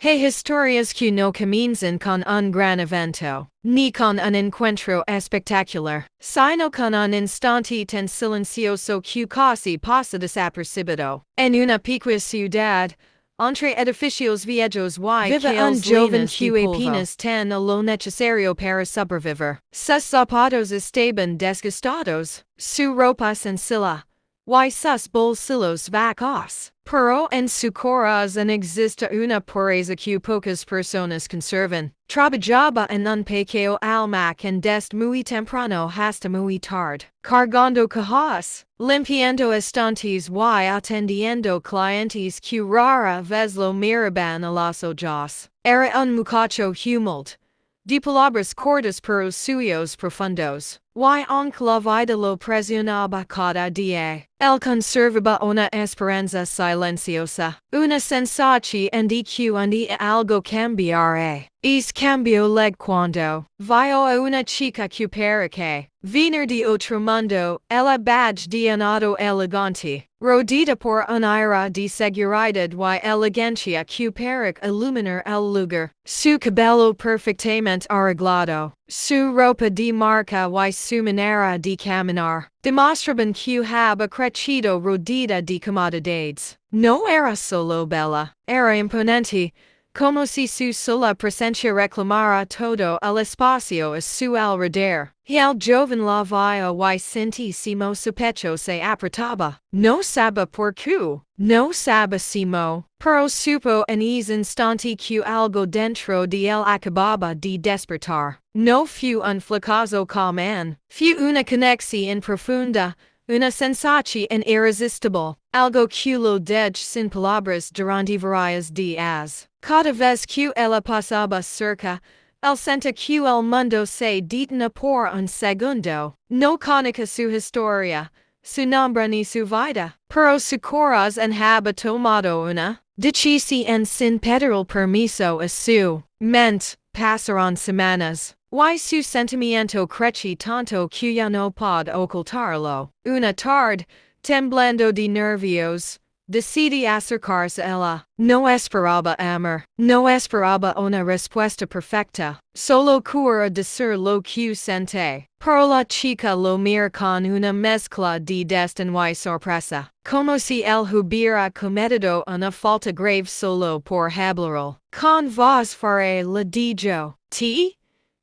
Hey historias que no comienzan con un gran evento, ni con un encuentro espectacular, sino con un instante tan silencioso que casi pasa desapercibido. En una pequeña ciudad, entre edificios viejos y Vive calles joven llenas de que polvo, apenas ten lo necesario para sobrevivir. Sus zapatos estaban desgastados, su ropa sencilla, y sus bolsillos vacíos. Pero en su corazón existe una pureza que pocas personas conservan. Trabajaba en un pequeño almacén desde muy temprano hasta muy tarde, cargando cajas, limpiando estantes y atendiendo clientes que rara vez lo miraban a los ojos. Era un muchacho humilde, de palabras cortas pero suyos profundos, y aunque la vida lo presionaba cada día, él conservaba una esperanza silenciosa, una sensación de que un día algo cambiará. Es cambió leg cuando vio a una chica que parece venir de otro mundo, ella badge de un auto elegante, rodida por un aire de seguridad y elegancia que parece iluminar el lugar, su cabello perfectamente arreglado, su ropa de marca y su manera de caminar, demostraban que había crecido rodida de comodidades. No era solo bella, era imponente, como si su sola presencia reclamara todo el espacio a su alrededor. Y el joven la vio y sentí como su pecho se apretaba. No sabe por qué, no sabe cómo, pero supo en ese instante que algo dentro de él acababa de despertar. No fue un fracaso común, fue una conexión profunda, una sensación irresistible, algo que lo dejó sin palabras durante varios días. Cada vez que ella pasaba cerca, él sentía que el mundo se detenía por un segundo. No conocía su historia, su nombre ni su vida, pero su corazón había tomado una decisión sin pedir el permiso a su mente. Pasaron semanas, y su sentimiento creció tanto que ya no pudo ocultarlo. Una tarde, temblando de nervios, decidí acercarse a ella. No esperaba amor, no esperaba una respuesta perfecta, solo quería decir lo que sentía. Pero la chica lo miró con una mezcla de desdén y sorpresa, como si él hubiera cometido una falta grave solo por hablarlo. Con voz fuerte le dijo, ¿Ti?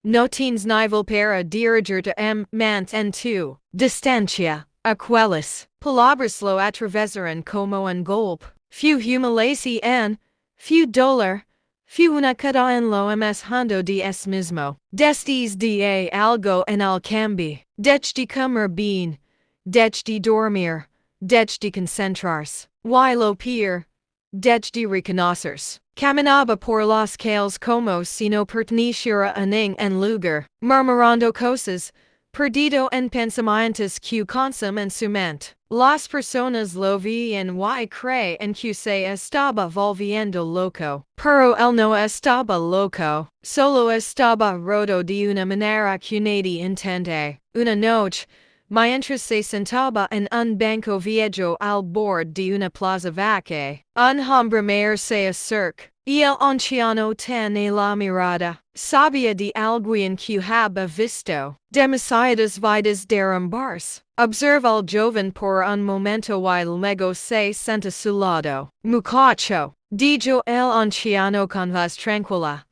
No tienes nivel para dirigirte en tu distancia. Aquellas palabras lo atravesaron como un golpe. Fue humiliación, fue dolor, fue una caída en lo más hondo de es mismo. Desde de algo en el cambio. Dej de comer bien, dej de dormir, dej de concentrarse. Y lo peor, dej de reconocerse. Caminaba por las calles como si no perteneciera a ningún lugar, murmurando cosas, perdido en pensamientos que consumen su mente. Las personas lo veían y creían que se estaba volviendo loco. Pero él no estaba loco, solo estaba roto de una manera que nadie entiende. Una noche, mientras se sentaba en un banco viejo al borde de una plaza vacía, un hombre mayor se acerca, y el anciano tiene la mirada. Sabía de alguien que había visto demasiadas vidas derrumbarse. Observa al joven por un momento y luego se senta a su lado. Muchacho, dijo el anciano con voz tranquila.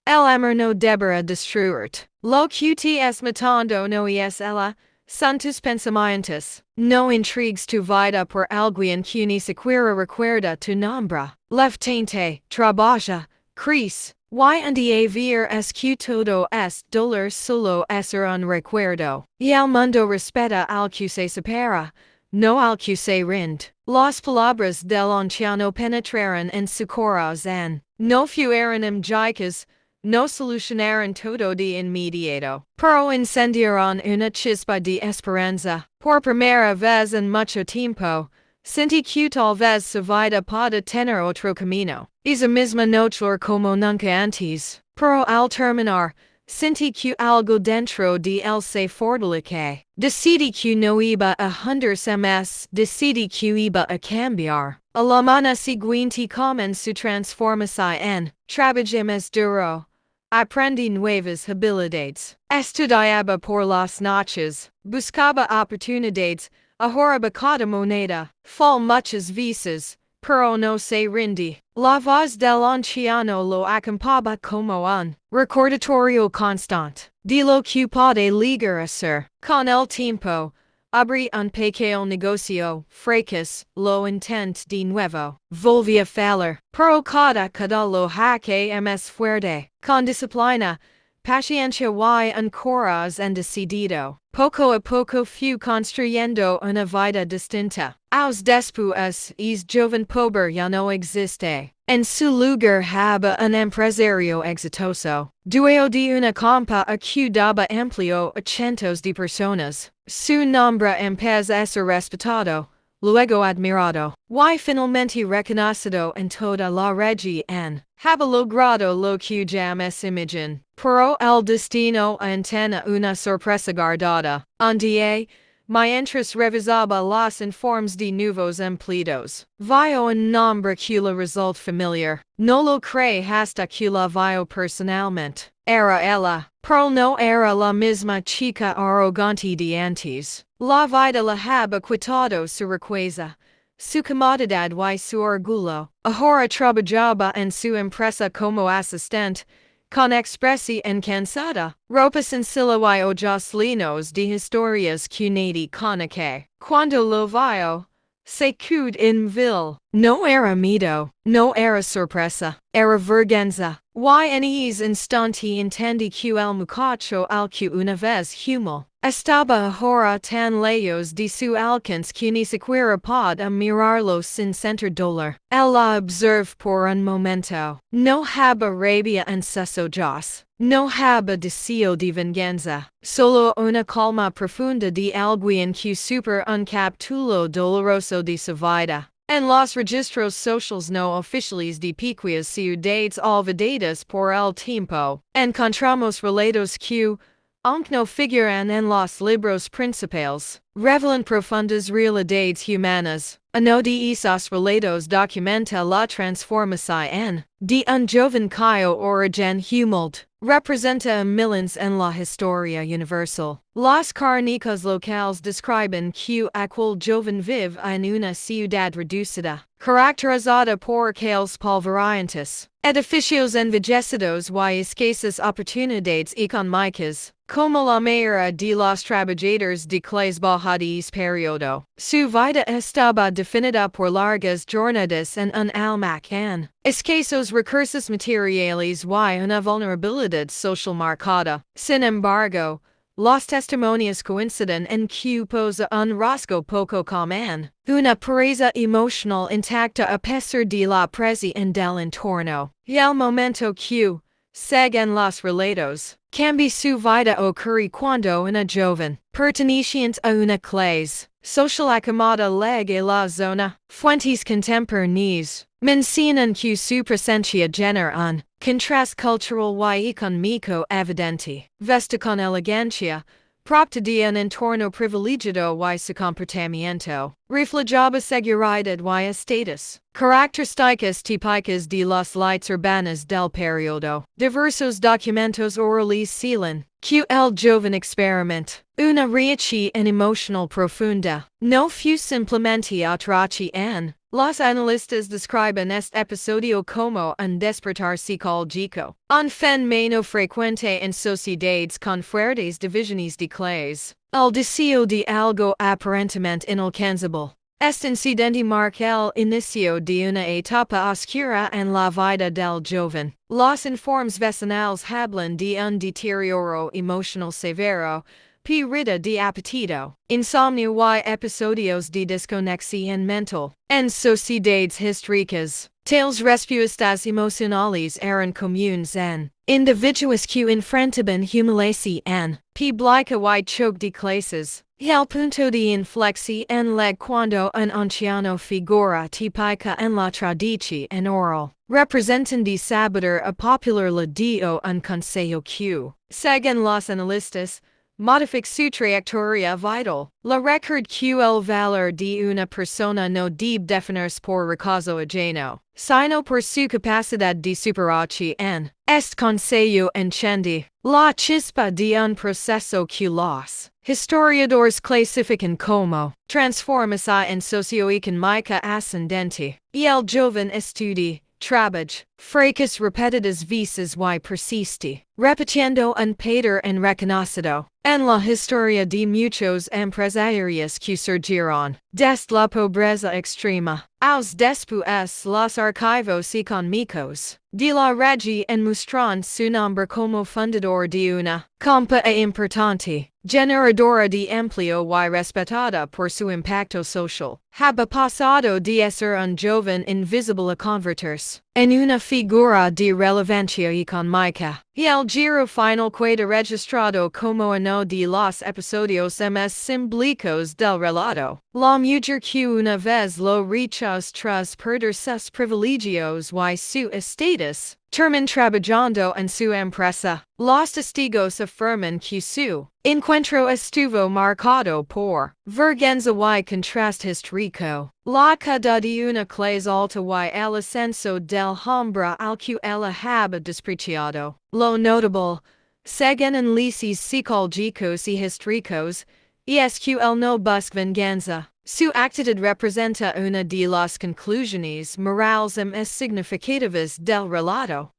El amor no deberá destruirte. Lo que te es matando no es ella, son tus pensamientos. No intrigues tu vida por alguien que ni siquiera recuerda tu nombre. Levante, trabaja, crece. Y un día ver es que todo es dolor solo es un recuerdo. Y el mundo respeta al que se separa, no al que se rinde. Las palabras del anciano penetraron en su corazón. No fueron mágicas, no solucionaron todo de inmediato, pero encendieron una chispa de esperanza. Por primera vez en mucho tiempo, sentí que tal vez su vida pueda tener otro camino. Esa misma noche como nunca antes, pero al terminar, sentí que algo dentro de él se fortalecía. Decidí que no iba a hundirse más, decidí que iba a cambiar. A la mañana siguiente comenzó su transformación. trabajé más duro. Aprendí nuevas habilidades. Estudiaba por las noches. Buscaba oportunidades. Ahorraba cada moneda. Fal muchas veces. Pero no se rindí. La voz del anciano lo acompañaba como un recordatorio constante de lo que puede llegar a ser. Con el tiempo, abrí un pequeño negocio, fracas, lo intent de nuevo. Volví a fallar, pero cada lo que más fuerte. Con disciplina, paciencia y un corazón decidido. Poco a poco fui construyendo una vida distinta. Años después, es joven pobre ya no existe. En su lugar había un empresario exitoso. Dueño de una compa que daba empleo a cientos de personas. Su nombre empezó a ser respetado, luego admirado, y finalmente reconocido en toda la región. Había logrado lo que jamás imaginó. Pero el destino antena una sorpresa guardada. Un día, mientras revisaba los informes de nuevos empleados, vio un nombre que le resultó familiar. No lo creí hasta que la vio personalmente. Era ella, pero no era la misma chica arrogante de antes. La vida le había quitado su riqueza, su comodidad y su orgullo. Ahora trabajaba en su empresa como asistente, con expresión cansada, ropa sencilla y ojos llenos de historias que nadie conoce. Cuando lo vio, se quedó inmóvil. No era miedo, no era sorpresa, era vergüenza. Y en ese instante entendí que el muchacho al que una vez humilde estaba ahora tan lejos de su alcance que ni siquiera podía mirarlo sin sentir dolor. Él la observó por un momento. No había rabia en sus ojos. No había deseo de venganza. Solo una calma profunda de alguien que supera un capítulo doloroso de su vida. En los registros sociales no oficiales de pequeñas ciudades olvidadas por el tiempo, encontramos relatos que, aunque no figuran en los libros principales, revelan profundas realidades humanas. Uno de esos relatos documenta la transformación de un joven cuyo origen humilde representa millones en la historia universal. Las crónicas locales describen que aquel joven vive en una ciudad reducida, caracterizada por calles polvorientas, edificios envejecidos y escasas oportunidades económicas, como la mayoría de los trabajadores de clase baja de ese periodo. Su vida estaba definida por largas jornadas en un almacén, escasos recursos materiales y una vulnerabilidad social marcada. Sin embargo, los testimonios coinciden en que posa un rasgo poco común, una pureza emocional intacta a pesar de la presión del entorno. Y el momento que, según los relatos, cambia su vida ocurre cuando una joven, perteneciente a una clase social acomodada llega a la zona. Fuentes contemporáneas mencionan que su presencia genera un contraste cultural y económico evidente. Vesta con elegancia, propia de un entorno privilegiado y su comportamiento reflejaba seguridad y estatus. Características típicas de las lights urbanas del periodo. Diversos documentos orales sealan que el joven experimenta una reacción emocional profunda. No fue simplemente atracción. Los analistas describen este episodio como un despertar psicológico, un fenómeno frecuente en sociedades con fuertes divisiones de clase. El deseo de algo aparentemente inalcanzable. Este incidente marca el inicio de una etapa oscura en la vida del joven. Los informes vecinales hablan de un deterioro emocional severo, pérdida de apetito, insomnio y episodios de desconexión mental. En sociedades históricas, tales respuestas emocionales eran comunes en individuos que enfrentaban humiliación, pública y choque de clases. El punto de inflexión leg cuando un anciano figura típica en la tradición oral, representan de saber a popular le dio un consejo que, según los analistas, modific su trayectoria vital. La record que el valor de una persona no debe definirse por recazo ajeno, sino por su capacidad de superarse en este consejo encendi la chispa de un proceso que los historiadores clasifican como transformación en socioeconómica ascendente, y el joven estudia, trabaja, fracas repetidas veces y persiste, repitiendo un patrón en reconocido, en la historia de muchos empresarios que surgieron desde la pobreza extrema. Años después los archivos económicos de la región muestran su nombre como fundador de una compañía importante, generadora de empleo y respetada por su impacto social. Había pasado de ser un joven invisible a convertirse en una figura de relevancia económica, y el giro final queda registrado como uno de los episodios más simbólicos del relato. La mujer que una vez lo rechazó tras perder sus privilegios y su estatus, terminó trabajando en su empresa. Los testigos afirman que su encuentro estuvo marcado por vergüenza y contraste histórico, la caída de una clase alta y el ascenso del hombre al que ella había despreciado. Lo notable, según análisis psicológicos y históricos, es que él no busca venganza. Su actitud representa una de las conclusiones morales más significativas del relato.